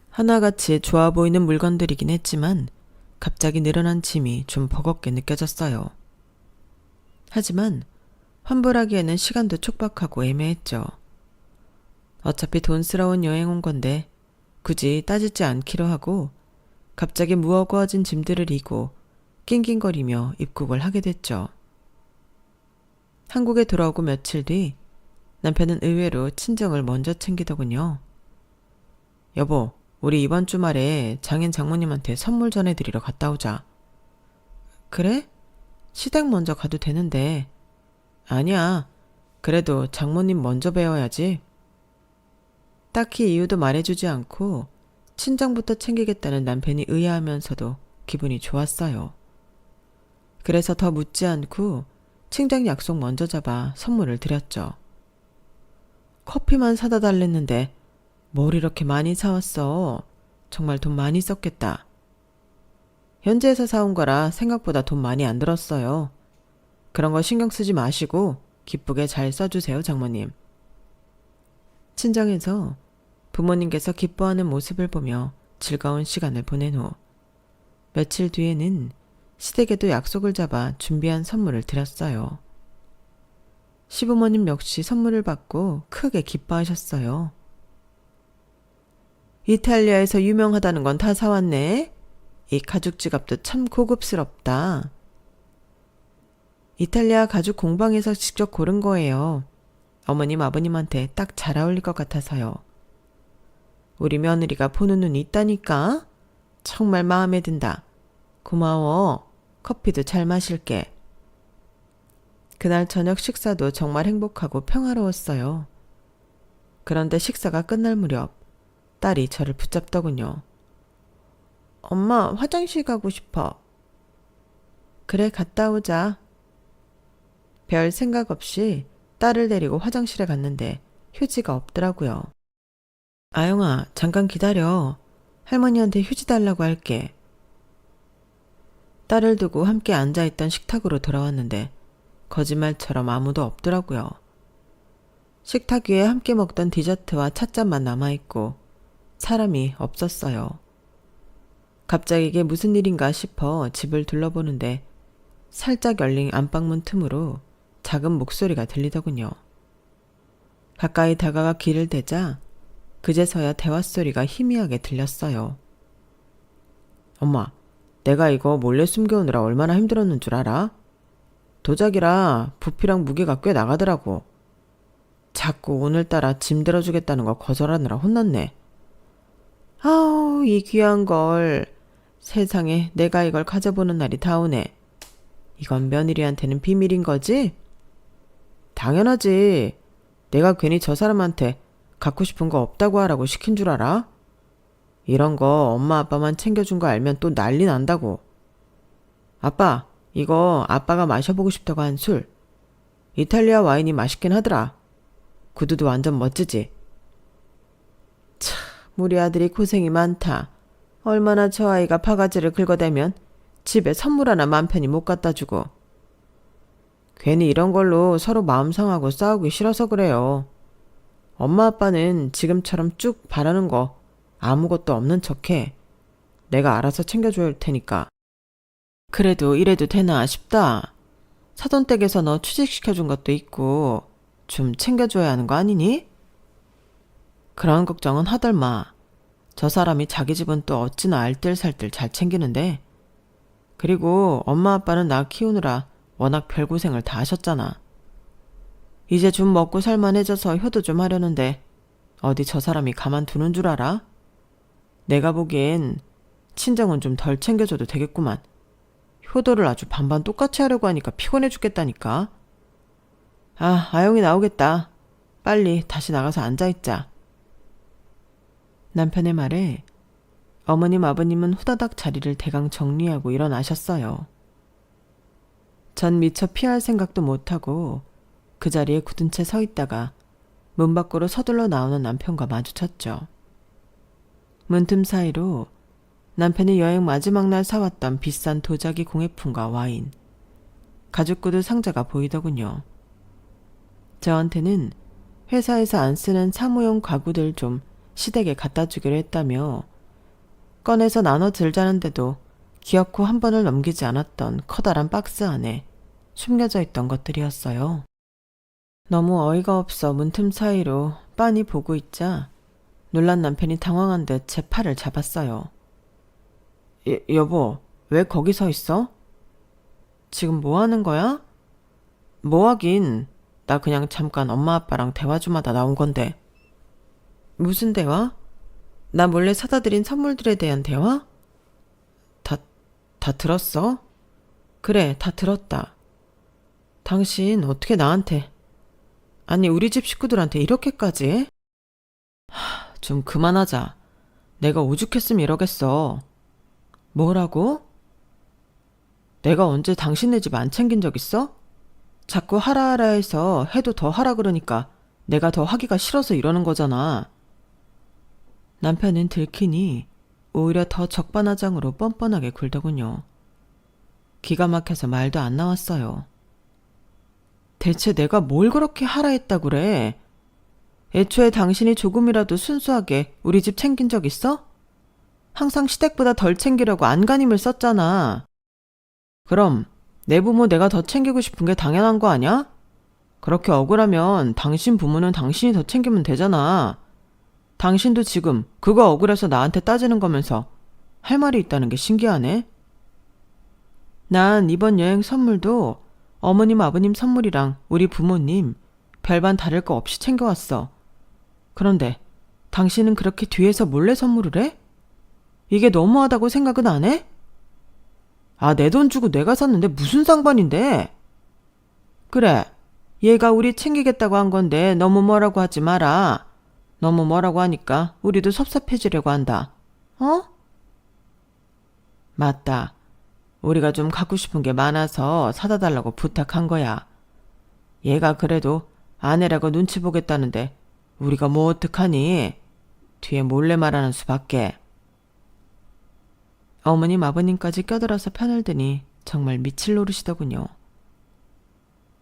하나같이 좋아 보이는 물건들이긴 했지만 갑자기 늘어난 짐이 좀 버겁게 느껴졌어요. 하지만 환불하기에는 시간도 촉박하고 애매했죠. 어차피 돈스러운 여행 온 건데 굳이 따지지 않기로 하고 갑자기 무거워진 짐들을 이고 낑낑거리며 입국을 하게 됐죠. 한국에 돌아오고 며칠 뒤 남편은 의외로 친정을 먼저 챙기더군요. 여보, 우리 이번 주말에 장인 장모님한테 선물 전해드리러 갔다 오자. 그래? 시댁 먼저 가도 되는데. 아니야. 그래도 장모님 먼저 뵈어야지. 딱히 이유도 말해주지 않고 친정부터 챙기겠다는 남편이 의아하면서도 기분이 좋았어요. 그래서 더 묻지 않고 친정 약속 먼저 잡아 선물을 드렸죠. 커피만 사다 달랬는데 뭘 이렇게 많이 사왔어. 정말 돈 많이 썼겠다. 현지에서 사온 거라 생각보다 돈 많이 안 들었어요. 그런 거 신경 쓰지 마시고 기쁘게 잘 써주세요, 장모님. 친정에서 부모님께서 기뻐하는 모습을 보며 즐거운 시간을 보낸 후 며칠 뒤에는 시댁에도 약속을 잡아 준비한 선물을 드렸어요. 시부모님 역시 선물을 받고 크게 기뻐하셨어요. 이탈리아에서 유명하다는 건 다 사왔네. 이 가죽 지갑도 참 고급스럽다. 이탈리아 가죽 공방에서 직접 고른 거예요. 어머님, 아버님한테 딱 잘 어울릴 것 같아서요. 우리 며느리가 보는 눈이 있다니까? 정말 마음에 든다. 고마워. 커피도 잘 마실게. 그날 저녁 식사도 정말 행복하고 평화로웠어요. 그런데 식사가 끝날 무렵 딸이 저를 붙잡더군요. 엄마, 화장실 가고 싶어. 그래, 갔다 오자. 별 생각 없이 딸을 데리고 화장실에 갔는데 휴지가 없더라고요. 아영아, 잠깐 기다려. 할머니한테 휴지 달라고 할게. 딸을 두고 함께 앉아있던 식탁으로 돌아왔는데 거짓말처럼 아무도 없더라고요. 식탁 위에 함께 먹던 디저트와 찻잔만 남아있고 사람이 없었어요. 갑자기 이게 무슨 일인가 싶어 집을 둘러보는데 살짝 열린 안방문 틈으로 작은 목소리가 들리더군요. 가까이 다가가 귀를 대자 그제서야 대화 소리가 희미하게 들렸어요. 엄마, 내가 이거 몰래 숨겨오느라 얼마나 힘들었는 줄 알아? 도자기라 부피랑 무게가 꽤 나가더라고. 자꾸 오늘따라 짐 들어주겠다는 거 거절하느라 혼났네. 아우, 이 귀한 걸. 세상에 내가 이걸 가져보는 날이 다 오네. 이건 며느리한테는 비밀인 거지? 당연하지. 내가 괜히 저 사람한테 갖고 싶은 거 없다고 하라고 시킨 줄 알아? 이런 거 엄마 아빠만 챙겨준 거 알면 또 난리 난다고. 아빠, 이거 아빠가 마셔보고 싶다고 한 술. 이탈리아 와인이 맛있긴 하더라. 구두도 완전 멋지지? 참, 우리 아들이 고생이 많다. 얼마나 저 아이가 바가지를 긁어대면 집에 선물 하나 맘 편히 못 갖다 주고. 괜히 이런 걸로 서로 마음 상하고 싸우기 싫어서 그래요. 엄마 아빠는 지금처럼 쭉 바라는 거 아무것도 없는 척해. 내가 알아서 챙겨줄 테니까. 그래도 이래도 되나 싶다. 사돈댁에서 너 취직시켜준 것도 있고 좀 챙겨줘야 하는 거 아니니? 그런 걱정은 하덜마. 저 사람이 자기 집은 또 어찌나 알뜰살뜰 잘 챙기는데. 그리고 엄마 아빠는 나 키우느라 워낙 별고생을 다 하셨잖아. 이제 좀 먹고 살만해져서 효도 좀 하려는데 어디 저 사람이 가만두는 줄 알아? 내가 보기엔 친정은 좀 덜 챙겨줘도 되겠구만. 효도를 아주 반반 똑같이 하려고 하니까 피곤해 죽겠다니까. 아, 아영이 나오겠다. 빨리 다시 나가서 앉아있자. 남편의 말에 어머님 아버님은 후다닥 자리를 대강 정리하고 일어나셨어요. 전 미처 피할 생각도 못하고 그 자리에 굳은 채 서 있다가 문 밖으로 서둘러 나오는 남편과 마주쳤죠. 문틈 사이로 남편이 여행 마지막 날 사왔던 비싼 도자기 공예품과 와인, 가죽구두 상자가 보이더군요. 저한테는 회사에서 안 쓰는 사무용 가구들 좀 시댁에 갖다 주기로 했다며 꺼내서 나눠 들자는데도 기어코 한 번을 넘기지 않았던 커다란 박스 안에 숨겨져 있던 것들이었어요. 너무 어이가 없어 문틈 사이로 빤히 보고 있자 놀란 남편이 당황한 듯 제 팔을 잡았어요. 여보, 왜 거기 서 있어? 지금 뭐 하는 거야? 뭐 하긴, 나 그냥 잠깐 엄마 아빠랑 대화 좀 하다 나온 건데. 무슨 대화? 나 몰래 사다 드린 선물들에 대한 대화? 다 들었어? 그래, 다 들었다. 당신 어떻게 나한테, 아니 우리 집 식구들한테 이렇게까지 해? 좀 그만하자. 내가 오죽했으면 이러겠어. 뭐라고? 내가 언제 당신네 집 안 챙긴 적 있어? 자꾸 하라 하라 해서 해도 더 하라 그러니까 내가 더 하기가 싫어서 이러는 거잖아. 남편은 들키니 오히려 더 적반하장으로 뻔뻔하게 굴더군요. 기가 막혀서 말도 안 나왔어요. 대체 내가 뭘 그렇게 하라 했다 그래? 애초에 당신이 조금이라도 순수하게 우리 집 챙긴 적 있어? 항상 시댁보다 덜 챙기려고 안간힘을 썼잖아. 그럼 내 부모 내가 더 챙기고 싶은 게 당연한 거 아니야? 그렇게 억울하면 당신 부모는 당신이 더 챙기면 되잖아. 당신도 지금 그거 억울해서 나한테 따지는 거면서 할 말이 있다는 게 신기하네. 난 이번 여행 선물도 어머님 아버님 선물이랑 우리 부모님 별반 다를 거 없이 챙겨왔어. 그런데 당신은 그렇게 뒤에서 몰래 선물을 해? 이게 너무하다고 생각은 안 해? 아, 내 돈 주고 내가 샀는데 무슨 상관인데? 그래, 얘가 우리 챙기겠다고 한 건데 너무 뭐라고 하지 마라. 너무 뭐라고 하니까 우리도 섭섭해지려고 한다. 어? 맞다. 우리가 좀 갖고 싶은 게 많아서 사다 달라고 부탁한 거야. 얘가 그래도 아내라고 눈치 보겠다는데 우리가 뭐 어떡하니? 뒤에 몰래 말하는 수밖에. 어머님 아버님까지 껴들어서 편을 드니 정말 미칠 노릇이더군요.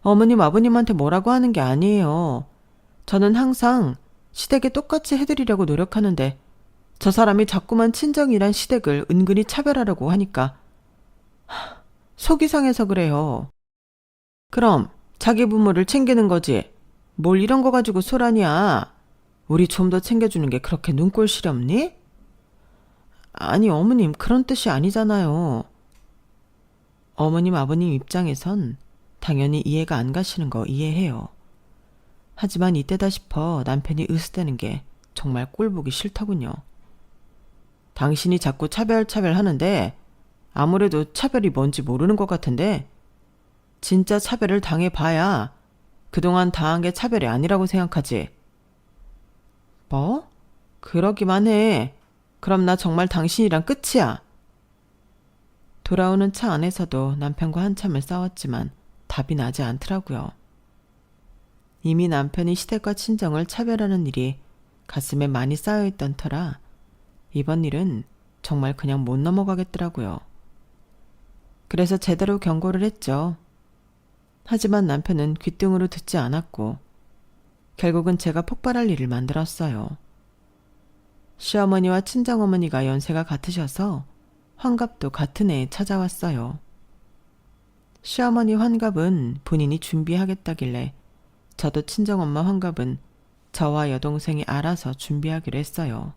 어머님 아버님한테 뭐라고 하는 게 아니에요. 저는 항상 시댁에 똑같이 해드리려고 노력하는데 저 사람이 자꾸만 친정이란 시댁을 은근히 차별하려고 하니까 속이 상해서 그래요. 그럼 자기 부모를 챙기는 거지. 뭘 이런 거 가지고 소란이야. 우리 좀 더 챙겨주는 게 그렇게 눈꼴 시렵니? 아니 어머님 그런 뜻이 아니잖아요. 어머님 아버님 입장에선 당연히 이해가 안 가시는 거 이해해요. 하지만 이때다 싶어 남편이 으스대는 게 정말 꼴보기 싫더군요. 당신이 자꾸 차별 하는데 아무래도 차별이 뭔지 모르는 것 같은데 진짜 차별을 당해봐야 그동안 당한 게 차별이 아니라고 생각하지. 뭐? 그러기만 해. 그럼 나 정말 당신이랑 끝이야. 돌아오는 차 안에서도 남편과 한참을 싸웠지만 답이 나지 않더라고요. 이미 남편이 시댁과 친정을 차별하는 일이 가슴에 많이 쌓여있던 터라 이번 일은 정말 그냥 못 넘어가겠더라고요. 그래서 제대로 경고를 했죠. 하지만 남편은 귓등으로 듣지 않았고 결국은 제가 폭발할 일을 만들었어요. 시어머니와 친정어머니가 연세가 같으셔서 환갑도 같은 해에 찾아왔어요. 시어머니 환갑은 본인이 준비하겠다길래 저도 친정엄마 환갑은 저와 여동생이 알아서 준비하기로 했어요.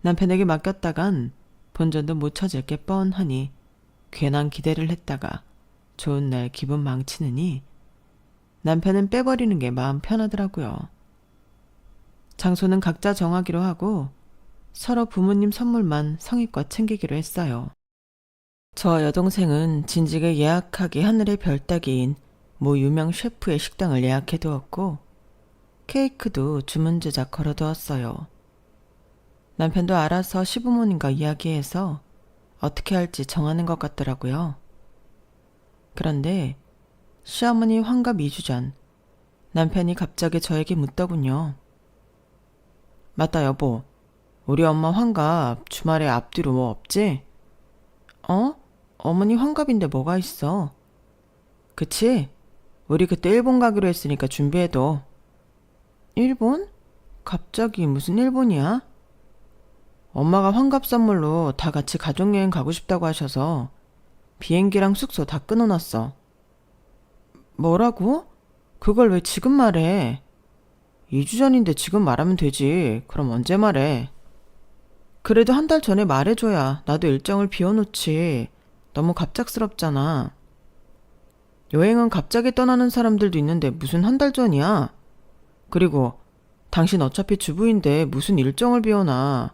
남편에게 맡겼다간 본전도 못 찾을 게 뻔하니 괜한 기대를 했다가 좋은 날 기분 망치느니 남편은 빼버리는 게 마음 편하더라고요. 장소는 각자 정하기로 하고 서로 부모님 선물만 성의껏 챙기기로 했어요. 저 여동생은 진즉에 예약하기 하늘의 별 따기인 모 유명 셰프의 식당을 예약해두었고 케이크도 주문 제작 걸어두었어요. 남편도 알아서 시부모님과 이야기해서 어떻게 할지 정하는 것 같더라고요. 그런데 시어머니 환갑 2주 전 남편이 갑자기 저에게 묻더군요. 맞다 여보, 우리 엄마 환갑 주말에 앞뒤로 뭐 없지? 어머니 환갑인데 뭐가 있어? 그치? 우리 그때 일본 가기로 했으니까 준비해둬. 일본? 갑자기 무슨 일본이야? 엄마가 환갑 선물로 다 같이 가족여행 가고 싶다고 하셔서 비행기랑 숙소 다 끊어놨어. 뭐라고? 그걸 왜 지금 말해? 2주 전인데 지금 말하면 되지. 그럼 언제 말해? 그래도 한 달 전에 말해줘야 나도 일정을 비워놓지. 너무 갑작스럽잖아. 여행은 갑자기 떠나는 사람들도 있는데 무슨 한 달 전이야? 그리고 당신 어차피 주부인데 무슨 일정을 비워놔.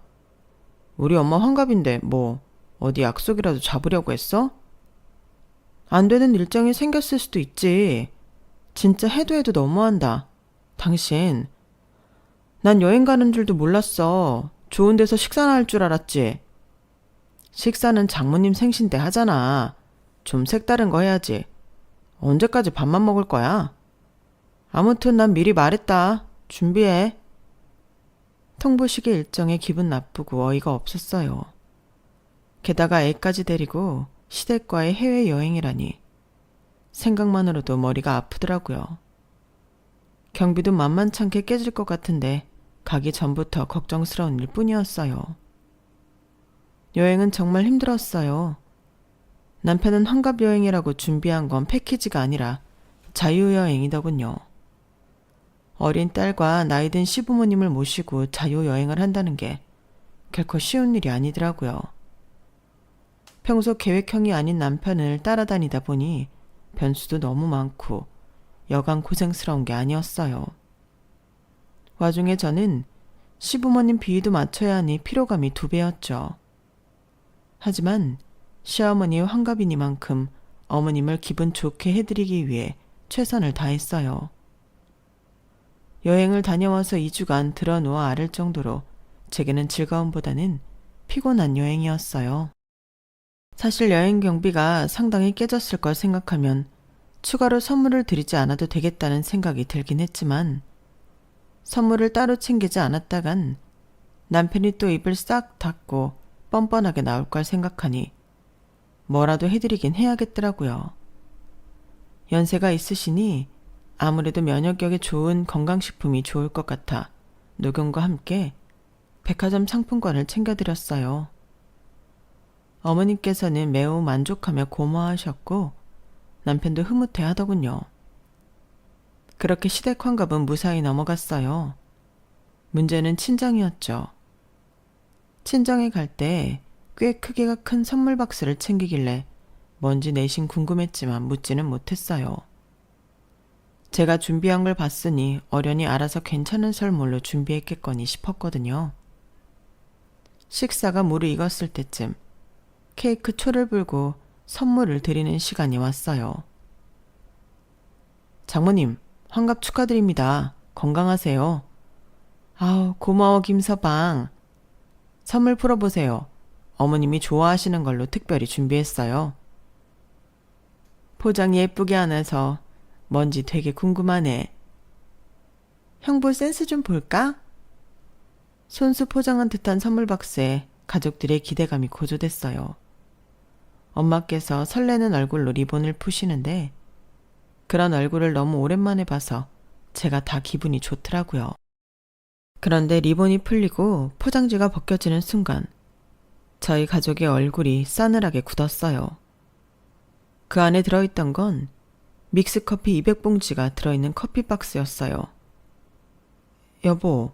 우리 엄마 환갑인데 뭐 어디 약속이라도 잡으려고 했어? 안 되는 일정이 생겼을 수도 있지. 진짜 해도 너무한다. 당신. 난 여행 가는 줄도 몰랐어. 좋은 데서 식사나 할 줄 알았지. 식사는 장모님 생신 때 하잖아. 좀 색다른 거 해야지. 언제까지 밥만 먹을 거야? 아무튼 난 미리 말했다. 준비해. 통보식의 일정에 기분 나쁘고 어이가 없었어요. 게다가 애까지 데리고 시댁과의 해외여행이라니 생각만으로도 머리가 아프더라고요. 경비도 만만찮게 깨질 것 같은데 가기 전부터 걱정스러운 일 뿐이었어요. 여행은 정말 힘들었어요. 남편은 환갑여행이라고 준비한 건 패키지가 아니라 자유여행이더군요. 어린 딸과 나이든 시부모님을 모시고 자유여행을 한다는 게 결코 쉬운 일이 아니더라고요. 평소 계획형이 아닌 남편을 따라다니다 보니 변수도 너무 많고 여간 고생스러운 게 아니었어요. 와중에 저는 시부모님 비위도 맞춰야 하니 피로감이 2배였죠. 하지만 시어머니의 환갑이니만큼 어머님을 기분 좋게 해드리기 위해 최선을 다했어요. 여행을 다녀와서 2주간 드러누워 앓을 정도로 제게는 즐거움보다는 피곤한 여행이었어요. 사실 여행 경비가 상당히 깨졌을 걸 생각하면 추가로 선물을 드리지 않아도 되겠다는 생각이 들긴 했지만 선물을 따로 챙기지 않았다간 남편이 또 입을 싹 닫고 뻔뻔하게 나올 걸 생각하니 뭐라도 해드리긴 해야겠더라고요. 연세가 있으시니 아무래도 면역력에 좋은 건강식품이 좋을 것 같아 녹용과 함께 백화점 상품권을 챙겨드렸어요. 어머님께서는 매우 만족하며 고마워하셨고 남편도 흐뭇해 하더군요. 그렇게 시댁 환갑은 무사히 넘어갔어요. 문제는 친정이었죠. 친정에 갈 때 꽤 크기가 큰 선물 박스를 챙기길래 뭔지 내심 궁금했지만 묻지는 못했어요. 제가 준비한 걸 봤으니 어련히 알아서 괜찮은 선물로 준비했겠거니 싶었거든요. 식사가 무르익었을 때쯤 케이크 초를 불고 선물을 드리는 시간이 왔어요. 장모님, 환갑 축하드립니다. 건강하세요. 아우, 고마워 김서방. 선물 풀어보세요. 어머님이 좋아하시는 걸로 특별히 준비했어요. 포장이 예쁘게 안 해서 뭔지 되게 궁금하네. 형부 센스 좀 볼까? 손수 포장한 듯한 선물 박스에 가족들의 기대감이 고조됐어요. 엄마께서 설레는 얼굴로 리본을 푸시는데 그런 얼굴을 너무 오랜만에 봐서 제가 다 기분이 좋더라고요. 그런데 리본이 풀리고 포장지가 벗겨지는 순간 저희 가족의 얼굴이 싸늘하게 굳었어요. 그 안에 들어있던 건 믹스커피 200봉지가 들어있는 커피 박스였어요. 여보,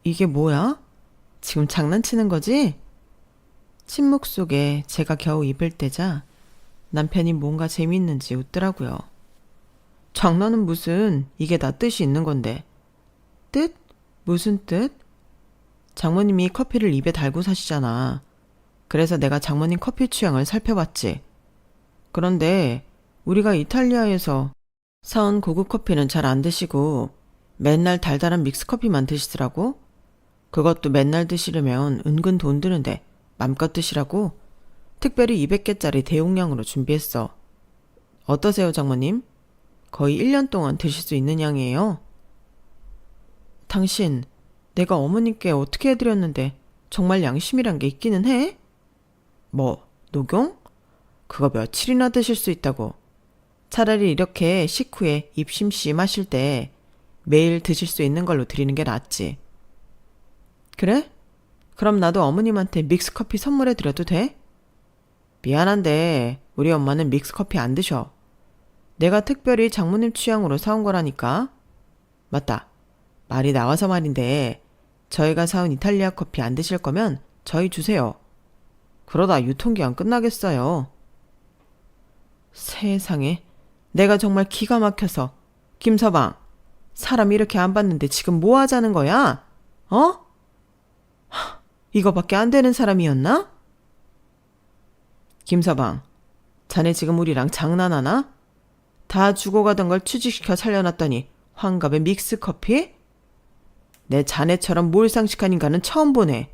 이게 뭐야? 지금 장난치는 거지? 침묵 속에 제가 겨우 입을 떼자 남편이 뭔가 재미있는지 웃더라고요. 장난은 무슨, 이게 다 뜻이 있는 건데. 뜻? 무슨 뜻? 장모님이 커피를 입에 달고 사시잖아. 그래서 내가 장모님 커피 취향을 살펴봤지. 그런데 우리가 이탈리아에서 사온 고급 커피는 잘 안 드시고 맨날 달달한 믹스커피만 드시더라고. 그것도 맨날 드시려면 은근 돈 드는데 맘껏 드시라고 특별히 200개짜리 대용량으로 준비했어. 어떠세요, 장모님? 거의 1년 동안 드실 수 있는 양이에요. 당신, 내가 어머님께 어떻게 해드렸는데 정말 양심이란 게 있기는 해? 뭐, 녹용? 그거 며칠이나 드실 수 있다고. 차라리 이렇게 식후에 입 심심하실 때 매일 드실 수 있는 걸로 드리는 게 낫지. 그래? 그럼 나도 어머님한테 믹스커피 선물해 드려도 돼? 미안한데 우리 엄마는 믹스커피 안 드셔. 내가 특별히 장모님 취향으로 사온 거라니까. 맞다. 말이 나와서 말인데 저희가 사온 이탈리아 커피 안 드실 거면 저희 주세요. 그러다 유통기한 끝나겠어요. 세상에, 내가 정말 기가 막혀서. 김서방, 사람 이렇게 안 봤는데 지금 뭐 하자는 거야? 어? 이거밖에 안 되는 사람이었나? 김서방, 자네 지금 우리랑 장난하나? 다 죽어가던 걸 취직시켜 살려놨더니 환갑에 믹스커피? 내 자네처럼 몰상식한 인간은 처음 보네.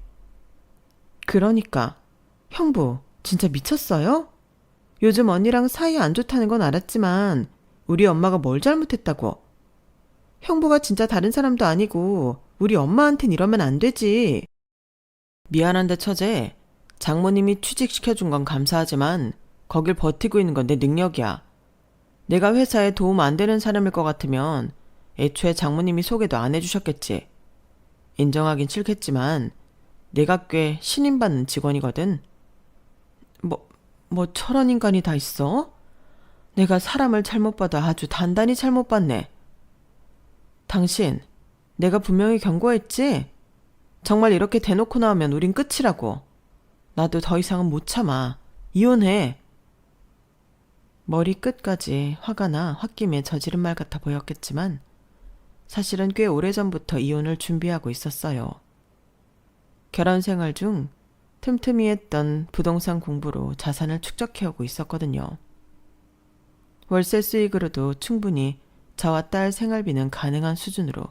그러니까 형부 진짜 미쳤어요? 요즘 언니랑 사이 안 좋다는 건 알았지만 우리 엄마가 뭘 잘못했다고. 형부가 진짜 다른 사람도 아니고 우리 엄마한텐 이러면 안 되지. 미안한데 처제, 장모님이 취직시켜준 건 감사하지만 거길 버티고 있는 건 내 능력이야. 내가 회사에 도움 안 되는 사람일 것 같으면 애초에 장모님이 소개도 안 해주셨겠지. 인정하긴 싫겠지만 내가 꽤 신임받는 직원이거든. 뭐 저런 인간이 다 있어? 내가 사람을 잘못 봐도 아주 단단히 잘못 봤네. 당신, 내가 분명히 경고했지? 정말 이렇게 대놓고 나오면 우린 끝이라고. 나도 더 이상은 못 참아. 이혼해. 머리 끝까지 화가 나 홧김에 저지른 말 같아 보였겠지만 사실은 꽤 오래전부터 이혼을 준비하고 있었어요. 결혼 생활 중 틈틈이 했던 부동산 공부로 자산을 축적해오고 있었거든요. 월세 수익으로도 충분히 저와 딸 생활비는 가능한 수준으로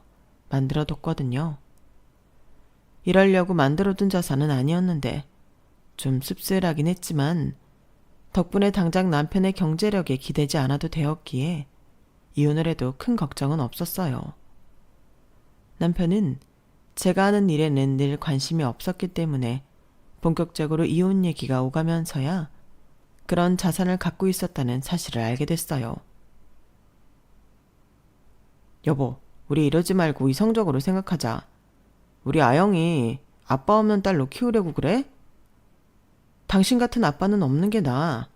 만들어뒀거든요. 이러려고 만들어둔 자산은 아니었는데 좀 씁쓸하긴 했지만 덕분에 당장 남편의 경제력에 기대지 않아도 되었기에 이혼을 해도 큰 걱정은 없었어요. 남편은 제가 하는 일에는 늘 관심이 없었기 때문에 본격적으로 이혼 얘기가 오가면서야 그런 자산을 갖고 있었다는 사실을 알게 됐어요. 여보, 우리 이러지 말고 이성적으로 생각하자. 우리 아영이 아빠 없는 딸로 키우려고 그래? 당신 같은 아빠는 없는 게 나아.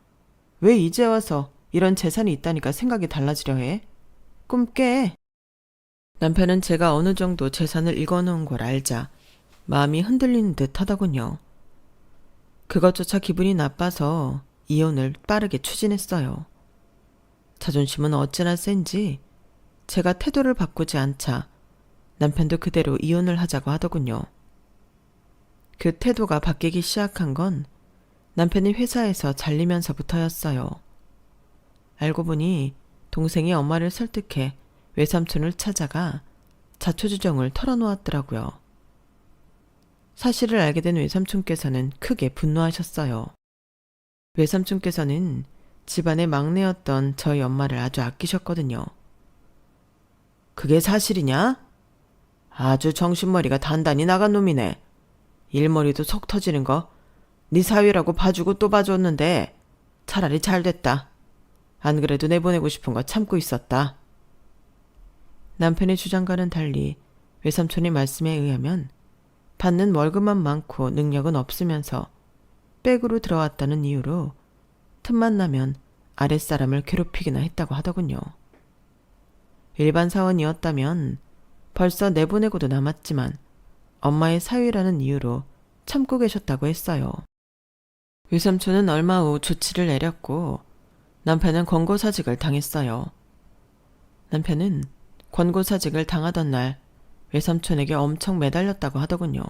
왜 이제 와서 이런 재산이 있다니까 생각이 달라지려 해? 꿈 깨. 남편은 제가 어느 정도 재산을 읽어놓은 걸 알자 마음이 흔들리는 듯 하더군요. 그것조차 기분이 나빠서 이혼을 빠르게 추진했어요. 자존심은 어찌나 센지 제가 태도를 바꾸지 않자 남편도 그대로 이혼을 하자고 하더군요. 그 태도가 바뀌기 시작한 건 남편이 회사에서 잘리면서부터였어요. 알고 보니 동생이 엄마를 설득해 외삼촌을 찾아가 자초지종을 털어놓았더라고요. 사실을 알게 된 외삼촌께서는 크게 분노하셨어요. 외삼촌께서는 집안의 막내였던 저희 엄마를 아주 아끼셨거든요. 그게 사실이냐? 아주 정신머리가 단단히 나간 놈이네. 일머리도 속 터지는 거 네 사위라고 봐주고 또 봐줬는데 차라리 잘 됐다. 안 그래도 내보내고 싶은 거 참고 있었다. 남편의 주장과는 달리 외삼촌의 말씀에 의하면 받는 월급만 많고 능력은 없으면서 백으로 들어왔다는 이유로 틈만 나면 아랫사람을 괴롭히기나 했다고 하더군요. 일반 사원이었다면 벌써 내보내고도 남았지만 엄마의 사위라는 이유로 참고 계셨다고 했어요. 외삼촌은 얼마 후 조치를 내렸고 남편은 권고사직을 당했어요. 남편은 권고사직을 당하던 날 외삼촌에게 엄청 매달렸다고 하더군요.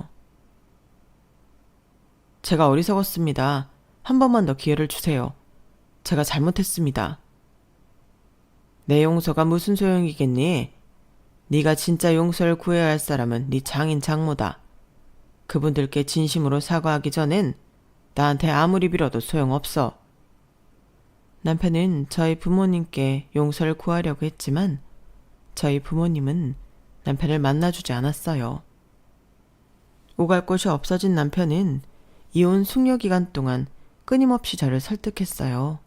제가 어리석었습니다. 한 번만 더 기회를 주세요. 제가 잘못했습니다. 내 용서가 무슨 소용이겠니? 네가 진짜 용서를 구해야 할 사람은 네 장인 장모다. 그분들께 진심으로 사과하기 전엔 나한테 아무리 빌어도 소용없어. 남편은 저희 부모님께 용서를 구하려고 했지만 저희 부모님은 남편을 만나주지 않았어요. 오갈 곳이 없어진 남편은 이혼 숙려 기간 동안 끊임없이 저를 설득했어요.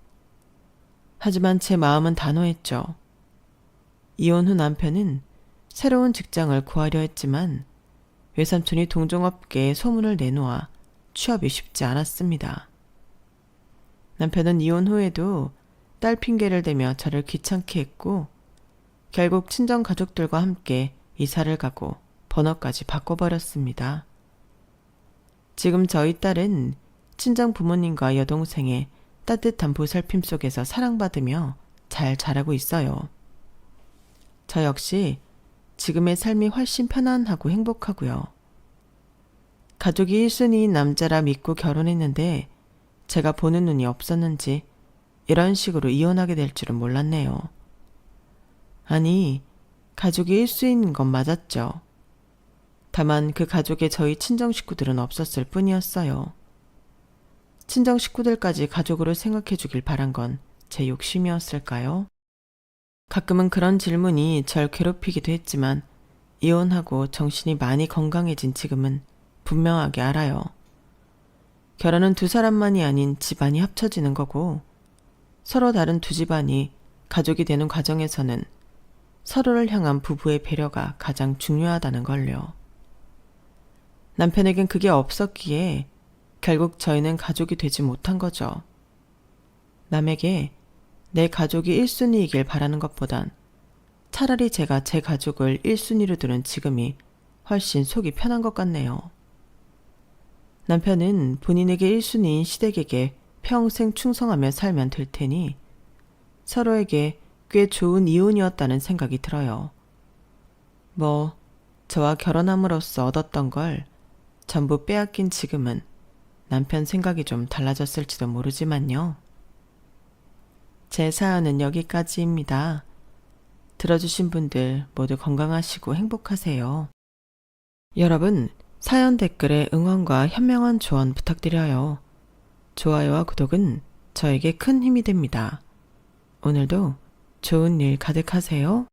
하지만 제 마음은 단호했죠. 이혼 후 남편은 새로운 직장을 구하려 했지만 외삼촌이 동종업계에 소문을 내놓아 취업이 쉽지 않았습니다. 남편은 이혼 후에도 딸 핑계를 대며 저를 귀찮게 했고 결국 친정 가족들과 함께 이사를 가고 번호까지 바꿔버렸습니다. 지금 저희 딸은 친정 부모님과 여동생의 따뜻한 보살핌 속에서 사랑받으며 잘 자라고 있어요. 저 역시 지금의 삶이 훨씬 편안하고 행복하고요. 가족이 1순위인 남자라 믿고 결혼했는데 제가 보는 눈이 없었는지 이런 식으로 이혼하게 될 줄은 몰랐네요. 아니, 가족이 1순위인 건 맞았죠. 다만 그 가족에 저희 친정 식구들은 없었을 뿐이었어요. 친정 식구들까지 가족으로 생각해 주길 바란 건 제 욕심이었을까요? 가끔은 그런 질문이 절 괴롭히기도 했지만 이혼하고 정신이 많이 건강해진 지금은 분명하게 알아요. 결혼은 두 사람만이 아닌 집안이 합쳐지는 거고 서로 다른 두 집안이 가족이 되는 과정에서는 서로를 향한 부부의 배려가 가장 중요하다는 걸요. 남편에겐 그게 없었기에 결국 저희는 가족이 되지 못한 거죠. 남에게 내 가족이 1순위이길 바라는 것보단 차라리 제가 제 가족을 1순위로 두는 지금이 훨씬 속이 편한 것 같네요. 남편은 본인에게 1순위인 시댁에게 평생 충성하며 살면 될 테니 서로에게 꽤 좋은 이혼이었다는 생각이 들어요. 뭐 저와 결혼함으로써 얻었던 걸 전부 빼앗긴 지금은 남편 생각이 좀 달라졌을지도 모르지만요. 제 사연은 여기까지입니다. 들어주신 분들 모두 건강하시고 행복하세요. 여러분, 사연 댓글에 응원과 현명한 조언 부탁드려요. 좋아요와 구독은 저에게 큰 힘이 됩니다. 오늘도 좋은 일 가득하세요.